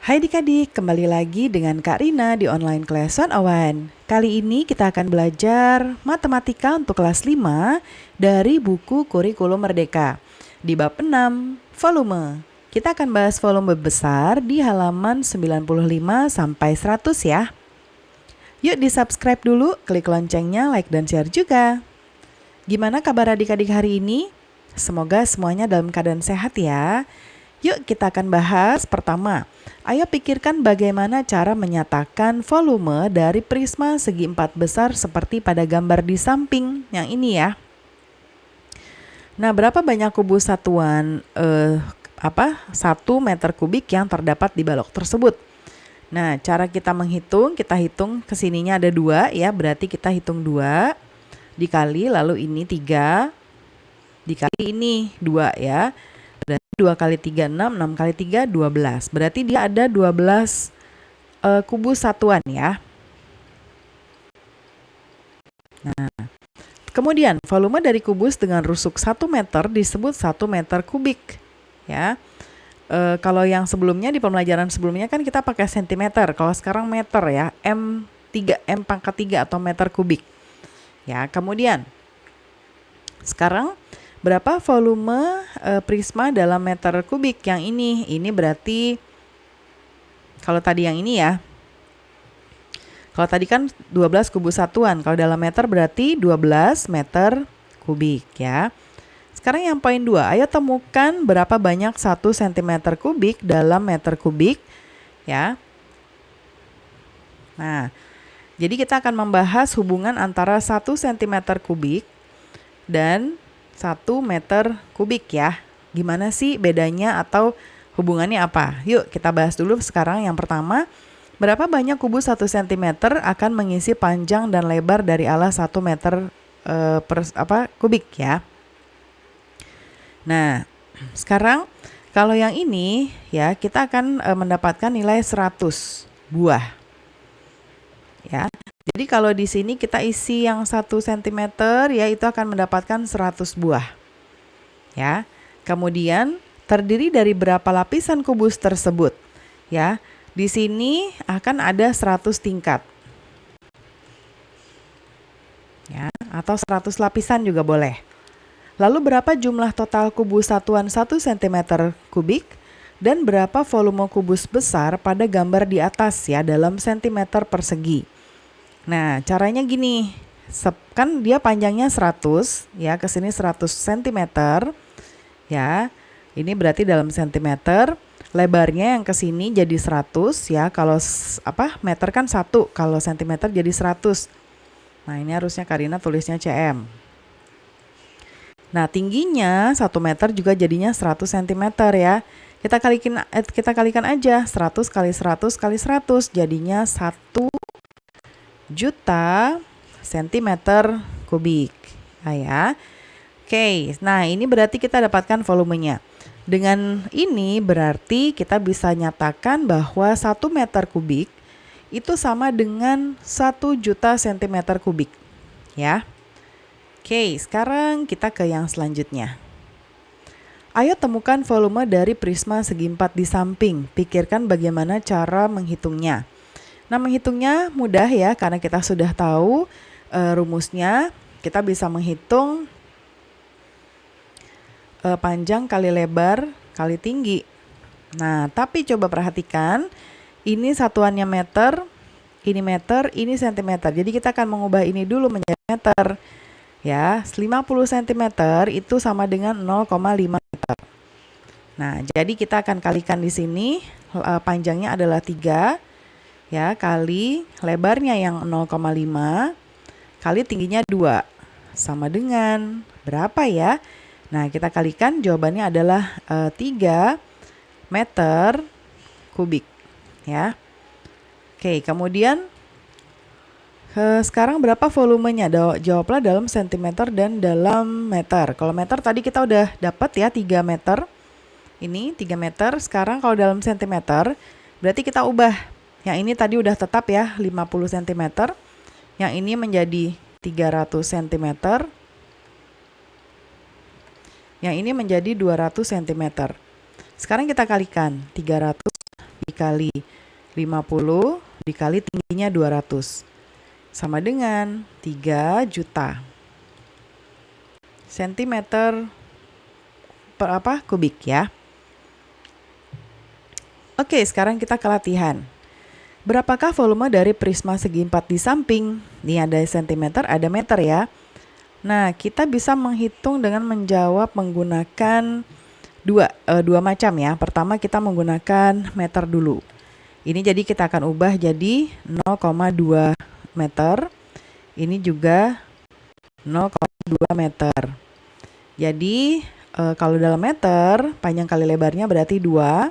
Hai adik-adik, kembali lagi dengan Kak Rina di online class 101. Kali ini kita akan belajar matematika untuk kelas 5 dari buku Kurikulum Merdeka. Di bab 6, volume. Kita akan bahas volume besar di halaman 95 sampai 100 ya. Yuk di-subscribe dulu, klik loncengnya, like dan share juga. Gimana kabar adik-adik hari ini? Semoga semuanya dalam keadaan sehat ya. Yuk kita akan bahas pertama. Ayo pikirkan bagaimana cara menyatakan volume dari prisma segi empat besar seperti pada gambar di samping yang ini ya. Nah, berapa banyak kubus satuan 1 meter kubik yang terdapat di balok tersebut? Nah, cara kita menghitung, kita hitung kesininya ada 2 ya, berarti kita hitung 2 dikali, lalu ini 3 dikali ini 2 ya. Berarti 2 kali 3, 6, 6 kali 3, 12. Berarti dia ada 12 kubus satuan ya. Nah, kemudian volume dari kubus dengan rusuk 1 meter disebut 1 meter kubik ya. Kalau yang sebelumnya di pembelajaran sebelumnya kan kita pakai sentimeter. Kalau sekarang meter ya, M pangkat 3 atau meter kubik. Ya, kemudian sekarang berapa volume prisma dalam meter kubik yang ini? Ini berarti kalau tadi yang ini ya. Kalau tadi kan 12 kubus satuan. Kalau dalam meter berarti 12 meter kubik ya. Sekarang yang poin 2. Ayo temukan berapa banyak 1 cm kubik dalam meter kubik ya. Nah, jadi kita akan membahas hubungan antara 1 cm kubik dan 1 meter kubik ya. Gimana sih bedanya atau hubungannya apa? Yuk kita bahas dulu sekarang yang pertama. Berapa banyak kubus 1 cm akan mengisi panjang dan lebar dari alas 1 meter kubik ya. Nah, sekarang kalau yang ini ya kita akan mendapatkan nilai 100 buah. Ya. Jadi kalau di sini kita isi yang 1 cm ya itu akan mendapatkan 100 buah. Ya. Kemudian terdiri dari berapa lapisan kubus tersebut? Ya. Di sini akan ada 100 tingkat. Ya, atau 100 lapisan juga boleh. Lalu berapa jumlah total kubus satuan 1 cm kubik dan berapa volume kubus besar pada gambar di atas ya dalam sentimeter persegi. Nah, caranya gini. Kan dia panjangnya 100 ya, ke sini 100 cm. Ya. Ini berarti dalam sentimeter. Lebarnya yang ke sini jadi 100 ya. Kalau meter kan 1, kalau sentimeter jadi 100. Nah, ini harusnya Karina tulisnya cm. Nah, tingginya 1 meter juga jadinya 100 cm ya. Kita kalikan aja 100 kali 100 kali 100 jadinya 1 juta sentimeter kubik. Nah, ya. Oke, nah ini berarti kita dapatkan volumenya. Dengan ini berarti kita bisa nyatakan bahwa 1 meter kubik itu sama dengan 1 juta sentimeter kubik. Ya. Oke, sekarang kita ke yang selanjutnya. Ayo temukan volume dari prisma segi 4 di samping. Pikirkan bagaimana cara menghitungnya. Nah, menghitungnya mudah ya, karena kita sudah tahu rumusnya. Kita bisa menghitung panjang kali lebar kali tinggi. Nah, tapi coba perhatikan, ini satuannya meter, ini sentimeter. Jadi kita akan mengubah ini dulu menjadi meter. Ya, 50 cm itu sama dengan 0,5 meter. Nah, jadi kita akan kalikan di sini, panjangnya adalah 3 ya, kali lebarnya yang 0,5 kali tingginya 2 sama dengan berapa ya? Nah, kita kalikan, jawabannya adalah 3 meter kubik ya. Oke, kemudian sekarang berapa volumenya? Jawablah dalam sentimeter dan dalam meter. Kalau meter tadi kita udah dapat ya 3 meter. Ini 3 meter. Sekarang kalau dalam sentimeter berarti kita ubah. Yang ini tadi udah tetap ya 50 cm. Yang ini menjadi 300 cm. Yang ini menjadi 200 cm. Sekarang kita kalikan 300 dikali 50 dikali tingginya 200. Sama dengan 3 juta sentimeter kubik ya. Oke, sekarang kita ke latihan. Berapakah volume dari prisma segi 4 di samping? Nih ada sentimeter, ada meter ya. Nah, kita bisa menghitung dengan menjawab menggunakan dua macam ya. Pertama kita menggunakan meter dulu. Ini jadi kita akan ubah jadi 0,2 meter. Ini juga 0,2 meter. Jadi kalau dalam meter, panjang kali lebarnya berarti 2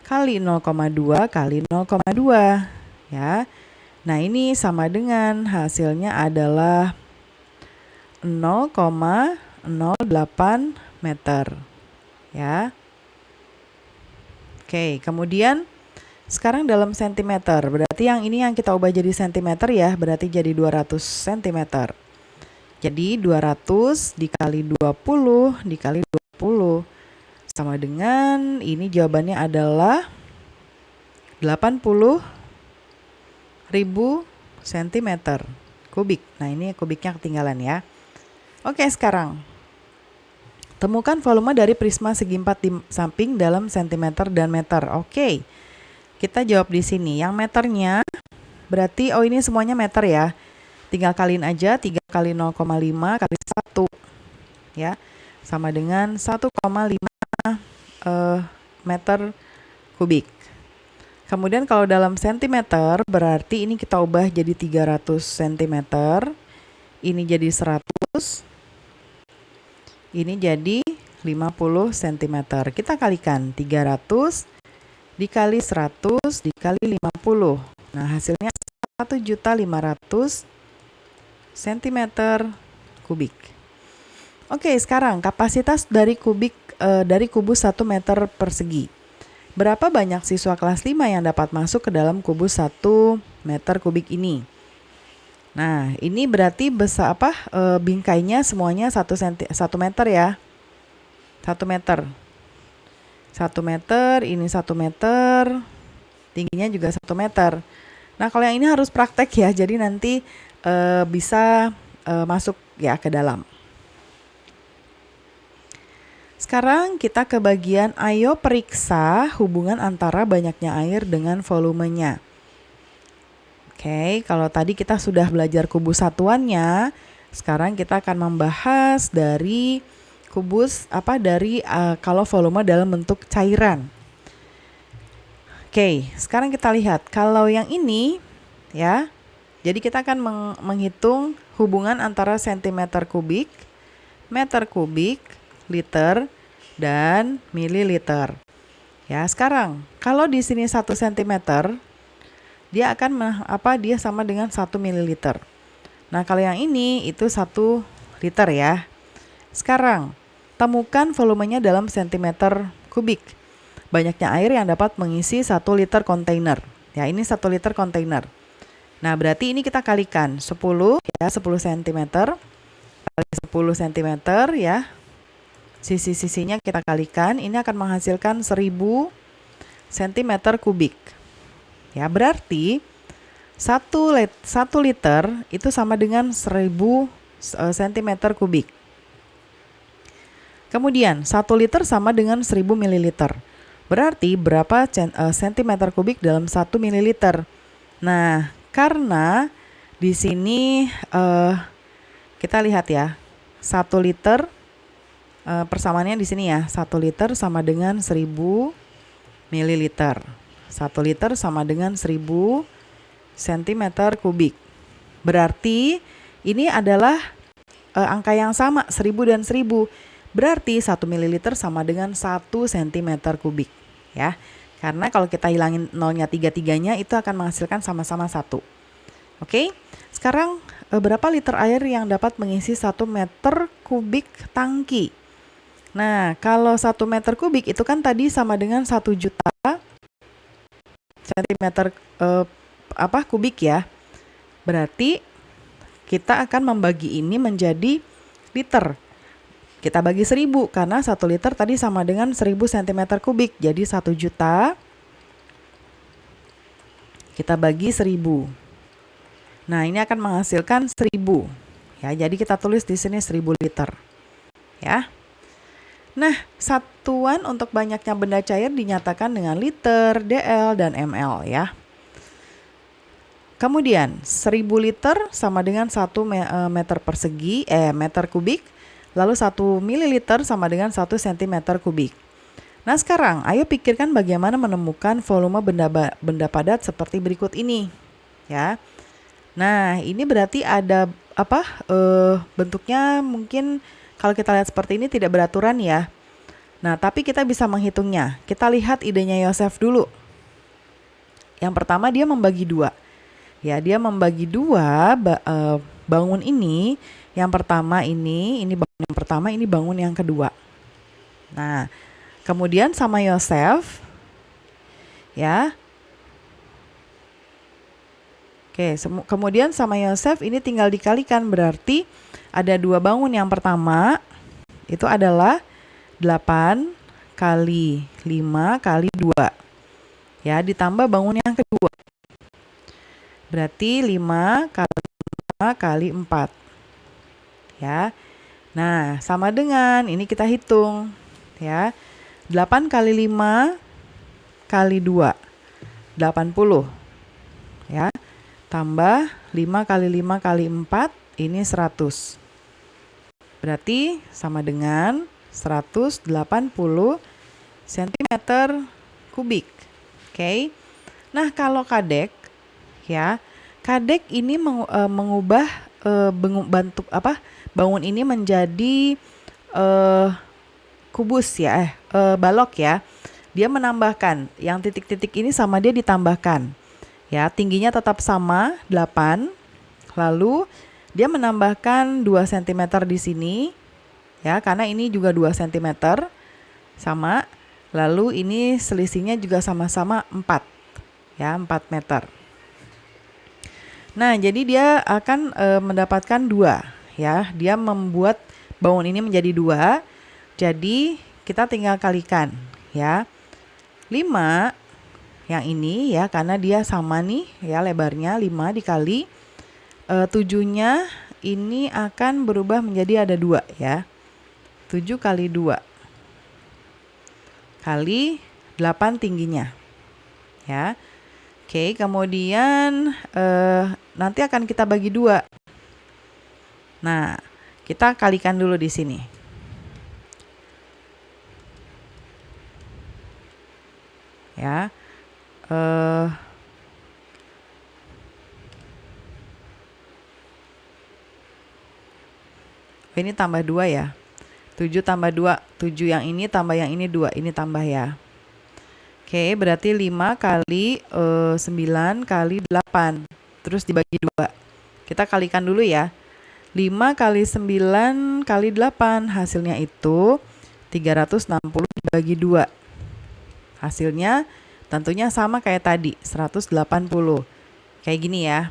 kali 0,2 kali 0,2 ya. Nah, ini sama dengan hasilnya adalah 0,08 meter ya. Oke, kemudian sekarang dalam sentimeter, berarti yang ini yang kita ubah jadi sentimeter ya, berarti jadi 200 cm. Jadi 200 dikali 20 dikali 20 sama dengan ini jawabannya adalah 80.000 cm kubik. Nah, ini kubiknya ketinggalan ya. Oke, sekarang temukan volume dari prisma segi 4 di samping dalam sentimeter dan meter. Oke. Kita jawab di sini. Yang meternya berarti ini semuanya meter ya. Tinggal kaliin aja 3 kali 0,5 kali 1 ya. Sama dengan 1,5 meter kubik. Kemudian kalau dalam sentimeter berarti ini kita ubah jadi 300 cm. Ini jadi 100. Ini jadi 50 cm. Kita kalikan 300 dikali 100 dikali 50. Nah, hasilnya 1.500.000 cm kubik. Oke, sekarang kapasitas dari kubus 1 meter persegi. Berapa banyak siswa kelas 5 yang dapat masuk ke dalam kubus 1 meter kubik ini? Nah, ini berarti bingkainya semuanya 1 meter ya. 1 meter. 1 meter, ini 1 meter, tingginya juga 1 meter. Nah, kalau yang ini harus praktek ya, jadi nanti bisa masuk ya ke dalam. Sekarang kita ke bagian ayo periksa hubungan antara banyaknya air dengan volumenya. Oke, kalau tadi kita sudah belajar kubus satuannya, sekarang kita akan membahas dari kubus kalau volume dalam bentuk cairan. Oke, sekarang kita lihat kalau yang ini ya. Jadi kita akan menghitung hubungan antara sentimeter kubik, meter kubik, liter, dan mililiter. Ya, sekarang kalau di sini 1 cm, dia akan dia sama dengan 1 mililiter. Nah, kalau yang ini itu 1 liter ya. Sekarang temukan volumenya dalam sentimeter kubik. Banyaknya air yang dapat mengisi 1 liter kontainer. Ya, ini 1 liter kontainer. Nah, berarti ini kita kalikan 10 ya, 10 cm kali 10 cm ya. Sisi-sisinya kita kalikan, ini akan menghasilkan 1000 cm kubik. Ya, berarti 1 liter itu sama dengan 1000 cm kubik. Kemudian 1 liter sama dengan 1000 ml. Berarti berapa centimeter kubik dalam 1 ml? Nah, karena di sini kita lihat ya, 1 liter persamaannya di sini ya, 1 liter sama dengan 1000 ml. 1 liter sama dengan 1000 cm kubik. Berarti ini adalah angka yang sama, 1000 dan 1000. Berarti 1 ml sama dengan 1 cm kubik ya. Karena kalau kita hilangin nolnya 3-3-nya itu akan menghasilkan sama-sama 1. Oke. Sekarang berapa liter air yang dapat mengisi 1 meter kubik tangki? Nah, kalau 1 meter kubik itu kan tadi sama dengan 1 juta centimeter kubik ya. Berarti kita akan membagi ini menjadi liter. Kita bagi 1000 karena 1 liter tadi sama dengan 1000 cm kubik. Jadi 1 juta Kita bagi 1000. Nah, ini akan menghasilkan 1000. Ya, jadi kita tulis di sini 1000 liter. Ya. Nah, satuan untuk banyaknya benda cair dinyatakan dengan liter, dl, dan ml ya. Kemudian 1000 liter sama dengan 1 meter persegi, meter kubik. Lalu 1 mililiter sama dengan 1 cm kubik. Nah, sekarang ayo pikirkan bagaimana menemukan volume benda padat seperti berikut ini. Ya. Nah, ini berarti ada bentuknya mungkin kalau kita lihat seperti ini tidak beraturan ya. Nah, tapi kita bisa menghitungnya. Kita lihat idenya Yosef dulu. Yang pertama dia membagi 2. Ya, dia membagi 2 bangun ini. Yang pertama ini bangun yang pertama, ini bangun yang kedua. Nah, kemudian sama Yosef, ya. Oke, kemudian sama Yosef ini tinggal dikalikan, berarti ada 2 bangun yang pertama, itu adalah 8 kali 5 kali 2. Ya, ditambah bangun yang kedua. Berarti 5 kali 5 kali 4. Ya. Nah, sama dengan ini kita hitung, ya. 8 kali 5 kali 2, 80. Ya. Tambah 5 kali 5 kali 4, ini 100. Berarti sama dengan 180 cm kubik. Oke. Nah, kalau kadek, ya, kadek ini mengubah bangun ini menjadi kubus ya, balok ya. Dia menambahkan yang titik-titik ini sama dia ditambahkan. Ya, tingginya tetap sama 8. Lalu dia menambahkan 2 cm di sini. Ya, karena ini juga 2 cm sama. Lalu ini selisihnya juga sama-sama 4. Ya, 4 meter. Nah, jadi dia akan mendapatkan 2. Ya, dia membuat bangun ini menjadi 2. Jadi kita tinggal kalikan, ya. 5 yang ini ya, karena dia sama nih ya, lebarnya 5 dikali 7-nya ini akan berubah menjadi ada 2 ya. 7 kali 2 kali 8 tingginya. Ya. Oke, kemudian nanti akan kita bagi 2. Nah, kita kalikan dulu di sini. Ya. Ini tambah 2 ya. 7 tambah 2, 7 yang ini tambah yang ini 2, ini tambah ya. Oke, berarti 5 kali 9 kali 8. Terus dibagi 2. Kita kalikan dulu ya. 5 kali 9 kali 8. Hasilnya itu 360 dibagi 2. Hasilnya tentunya sama kayak tadi, 180. Kayak gini ya.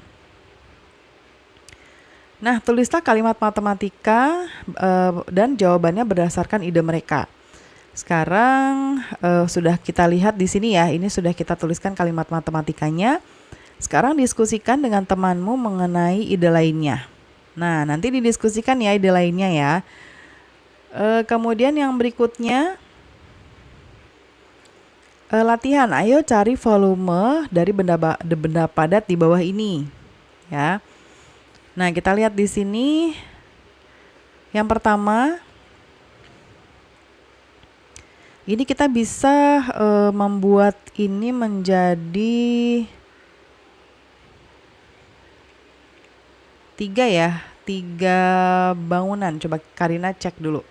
Nah, tulislah kalimat matematika dan jawabannya berdasarkan ide mereka. Sekarang sudah kita lihat di sini ya, ini sudah kita tuliskan kalimat matematikanya. Sekarang diskusikan dengan temanmu mengenai ide lainnya. Nah, nanti didiskusikan ya ide lainnya ya. Kemudian yang berikutnya, latihan. Ayo cari volume dari benda padat di bawah ini. Ya. Nah, kita lihat di sini. Yang pertama, ini kita bisa membuat ini menjadi 3 ya, 3 bangunan. Coba Karina cek dulu.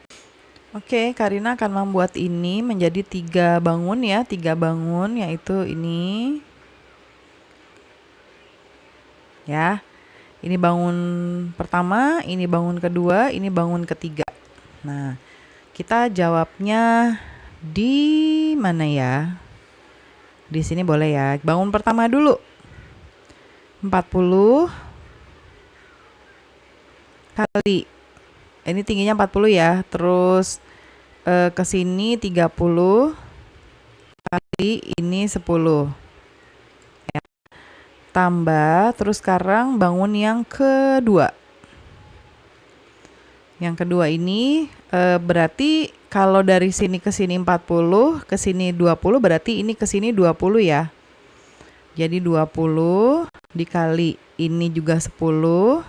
Oke, Karina akan membuat ini menjadi 3 bangun ya, 3 bangun, yaitu ini. Ya, ini bangun pertama, ini bangun kedua, ini bangun ketiga. Nah, kita jawabnya di mana ya? Di sini boleh ya. Bangun pertama dulu. 40 kali. Ini tingginya 40 ya. Terus ke sini 30 kali ini 10. Ya. tambah, terus sekarang bangun yang kedua. Yang kedua ini berarti kalau dari sini ke sini 40, ke sini 20, berarti ini ke sini 20 ya. Jadi 20 dikali ini juga 10,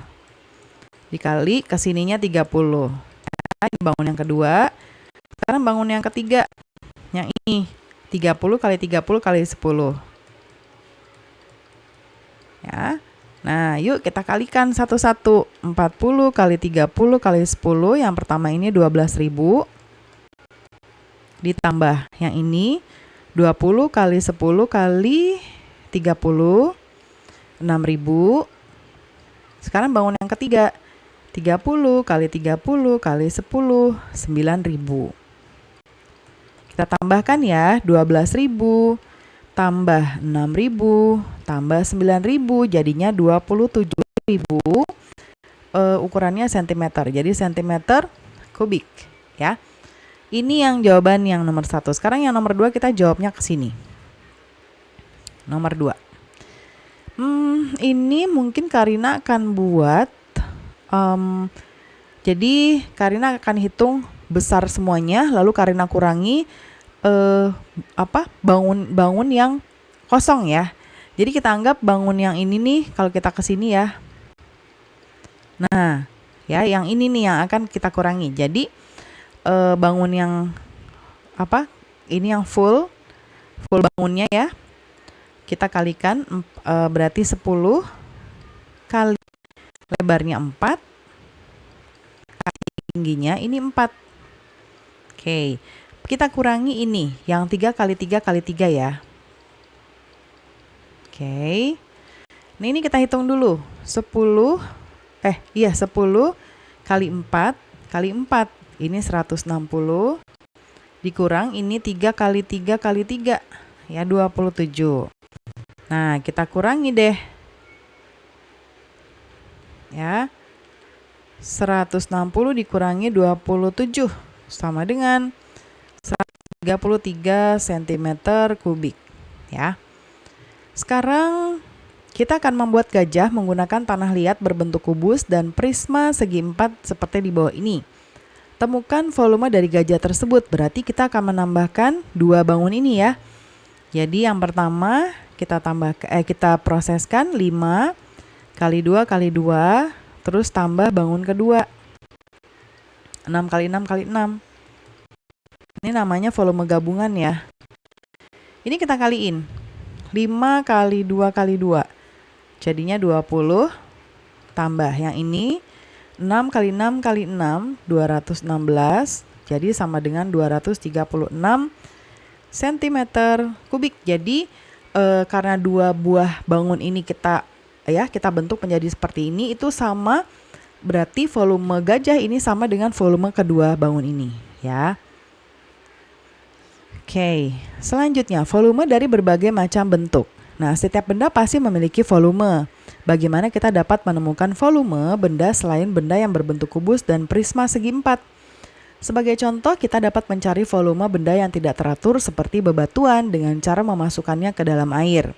dikali ke sininya 30. Nah, ini bangun yang kedua. Sekarang bangun yang ketiga. Yang ini 30 kali 30 kali 10. Ya. Nah, yuk kita kalikan satu-satu. 40 kali 30 kali 10. Yang pertama ini 12.000. Ditambah yang ini 20 kali 10 kali 30. 6.000. Sekarang bangun yang ketiga. 30 kali 30 kali 10. 9.000. Kita tambahkan ya. 12.000. Tambah 6.000, tambah 9.000, jadinya 27.000. Ukurannya cm, jadi cm kubik ya. Ini yang jawaban yang nomor 1. Sekarang yang nomor 2 kita jawabnya ke sini. Nomor 2. Ini mungkin Karina akan buat, jadi Karina akan hitung besar semuanya, lalu Karina kurangi bangun yang kosong ya. Jadi kita anggap bangun yang ini nih, kalau kita ke sini ya. Nah, ya yang ini nih yang akan kita kurangi. Jadi bangun yang ini yang full bangunnya ya. Kita kalikan berarti 10 kali lebarnya 4 kali tingginya ini 4. Oke. Kita kurangi ini, yang 3 kali 3 kali 3 ya. Oke. Nah ini kita hitung dulu. 10 kali 4 kali 4. Ini 160. Dikurang ini 3 kali 3 kali 3. Ya 27. Nah kita kurangi deh. Ya. 160 dikurangi 27. Sama dengan 133 cm kubik ya. Sekarang kita akan membuat gajah menggunakan tanah liat berbentuk kubus dan prisma segi 4 seperti di bawah ini. Temukan volume dari gajah tersebut, berarti kita akan menambahkan 2 bangun ini ya. Jadi yang pertama kita proseskan 5 kali 2 kali 2, terus tambah bangun kedua 6 kali 6 kali 6. Ini namanya volume gabungan ya. Ini kita kaliin. 5 kali 2 kali 2. Jadinya 20. Tambah yang ini. 6 kali 6 kali 6. 216. Jadi sama dengan 236 cm kubik. Jadi karena 2 buah bangun ini kita bentuk menjadi seperti ini. Itu sama, berarti volume gajah ini sama dengan volume kedua bangun ini ya. Oke, selanjutnya volume dari berbagai macam bentuk. Nah, setiap benda pasti memiliki volume. Bagaimana kita dapat menemukan volume benda selain benda yang berbentuk kubus dan prisma segi 4? Sebagai contoh, kita dapat mencari volume benda yang tidak teratur seperti bebatuan dengan cara memasukkannya ke dalam air.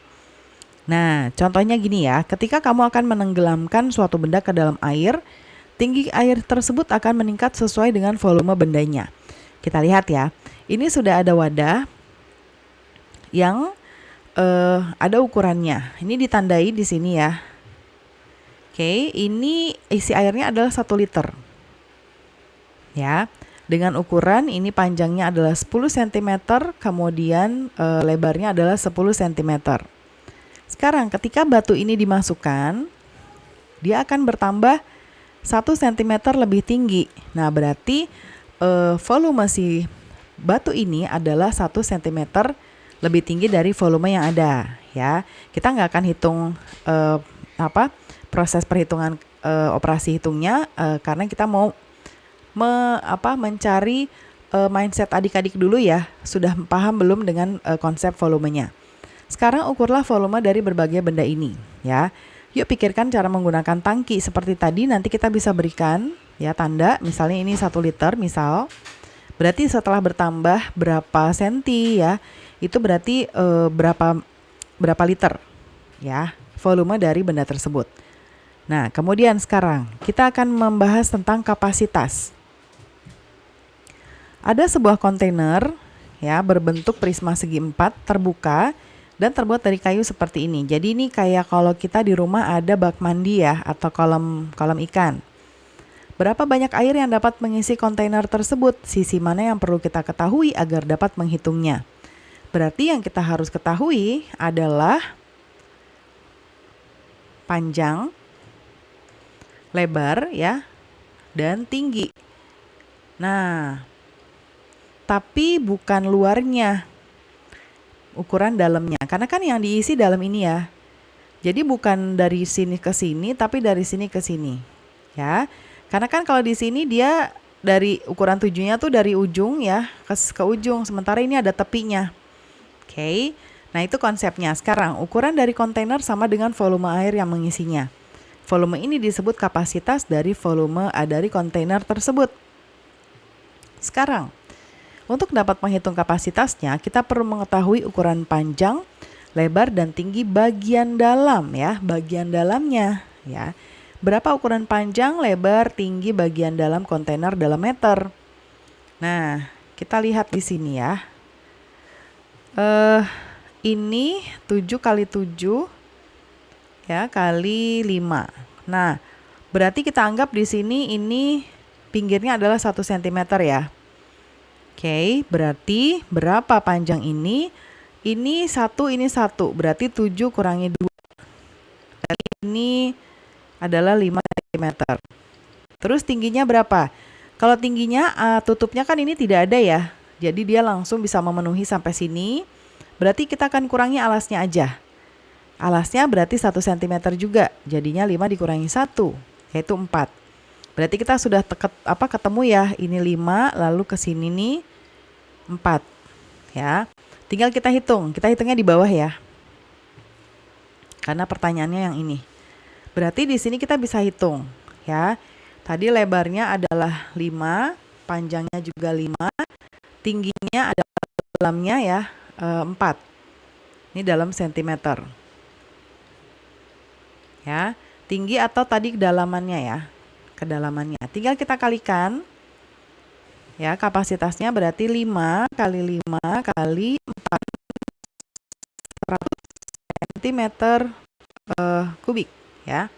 Nah, contohnya gini ya, ketika kamu akan menenggelamkan suatu benda ke dalam air, tinggi air tersebut akan meningkat sesuai dengan volume bendanya. Kita lihat ya. Ini sudah ada wadah yang ada ukurannya. Ini ditandai di sini ya. Oke, ini isi airnya adalah 1 liter. Ya, dengan ukuran ini panjangnya adalah 10 cm, kemudian lebarnya adalah 10 cm. Sekarang ketika batu ini dimasukkan, dia akan bertambah 1 cm lebih tinggi. Nah, berarti volume si batu ini adalah 1 cm lebih tinggi dari volume yang ada ya. Kita nggak akan hitung proses perhitungan operasi hitungnya karena kita mau mencari mindset adik-adik dulu ya. Sudah paham belum dengan konsep volumenya? Sekarang ukurlah volume dari berbagai benda ini ya. Yuk pikirkan cara menggunakan tangki seperti tadi. Nanti kita bisa berikan ya tanda, misalnya ini 1 liter misal. Berarti setelah bertambah berapa senti ya, itu berarti berapa liter ya. volume dari benda tersebut. Nah, kemudian sekarang kita akan membahas tentang kapasitas. Ada sebuah kontainer ya berbentuk prisma segi 4 terbuka dan terbuat dari kayu seperti ini. Jadi ini kayak kalau kita di rumah ada bak mandi ya atau kolam ikan. Berapa banyak air yang dapat mengisi kontainer tersebut? Sisi mana yang perlu kita ketahui agar dapat menghitungnya? Berarti yang kita harus ketahui adalah panjang, lebar ya, dan tinggi. Nah, tapi bukan luarnya, ukuran dalamnya. Karena kan yang diisi dalam ini ya. Jadi bukan dari sini ke sini, tapi dari sini ke sini. Ya, karena kan kalau di sini dia dari ukuran 7-nya tuh dari ujung ya ke ujung. Sementara ini ada tepinya. Oke, nah itu konsepnya. Sekarang ukuran dari kontainer sama dengan volume air yang mengisinya. Volume ini disebut kapasitas dari volume dari kontainer tersebut. Sekarang, untuk dapat menghitung kapasitasnya, kita perlu mengetahui ukuran panjang, lebar, dan tinggi bagian dalam ya, bagian dalamnya ya. Berapa ukuran panjang, lebar, tinggi bagian dalam kontainer dalam meter? Nah, kita lihat di sini ya. Ini 7 kali 7 ya kali 5. Nah, berarti kita anggap di sini ini pinggirnya adalah 1 cm ya. Oke, berarti berapa panjang ini? Ini 1, ini 1. Berarti 7 kurangi 2. Dan ini adalah 5 cm. Terus tingginya berapa? Kalau tingginya tutupnya kan ini tidak ada ya. Jadi dia langsung bisa memenuhi sampai sini. Berarti kita akan kurangi alasnya aja. Alasnya berarti 1 cm juga. Jadinya 5 dikurangi 1, yaitu 4. Berarti kita sudah ketemu ya. Ini 5, lalu ke sini nih 4. Ya. Tinggal kita hitung. Kita hitungnya di bawah ya. Karena pertanyaannya yang ini. Berarti di sini kita bisa hitung ya. Tadi lebarnya adalah 5, panjangnya juga 5, tingginya adalah dalamnya ya 4. Ini dalam sentimeter. Ya, tinggi atau tadi kedalamannya ya. Kedalamannya. Tinggal kita kalikan. Ya, kapasitasnya berarti 5 kali 5 kali 4 100 cm kubik ya.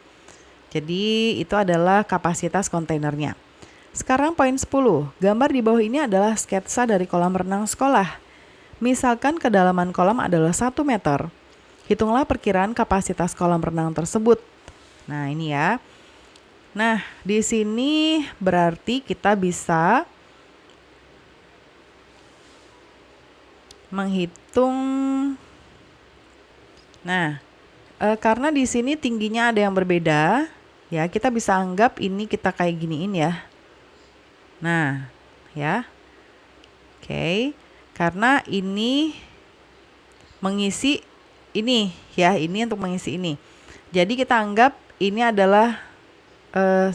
Jadi itu adalah kapasitas kontainernya. Sekarang poin 10. Gambar di bawah ini adalah sketsa dari kolam renang sekolah. Misalkan kedalaman kolam adalah 1 meter. Hitunglah perkiraan kapasitas kolam renang tersebut. Nah, ini ya. Nah, di sini berarti kita bisa menghitung. Nah, karena di sini tingginya ada yang berbeda, ya kita bisa anggap ini kita kayak giniin ya. Nah, ya. Oke. Karena ini mengisi ini ya, ini untuk mengisi ini. Jadi kita anggap ini adalah 1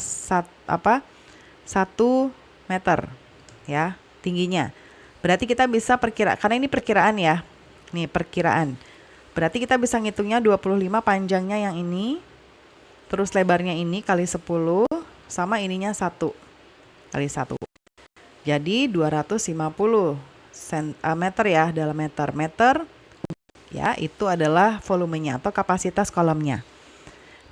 meter ya tingginya. Berarti kita bisa karena ini perkiraan ya. Nih perkiraan. Berarti kita bisa ngitungnya 25 panjangnya yang ini. Terus lebarnya ini kali 10 sama ininya 1 kali 1. Jadi 250 meter ya dalam meter. Meter ya itu adalah volumenya atau kapasitas kolamnya.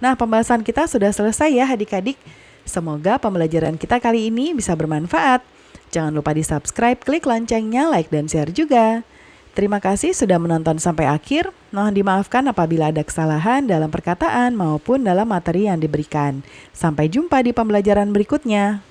Nah, pembahasan kita sudah selesai ya adik-adik. Semoga pembelajaran kita kali ini bisa bermanfaat. Jangan lupa di subscribe, klik loncengnya, like dan share juga. Terima kasih sudah menonton sampai akhir. Mohon dimaafkan apabila ada kesalahan dalam perkataan maupun dalam materi yang diberikan. Sampai jumpa di pembelajaran berikutnya.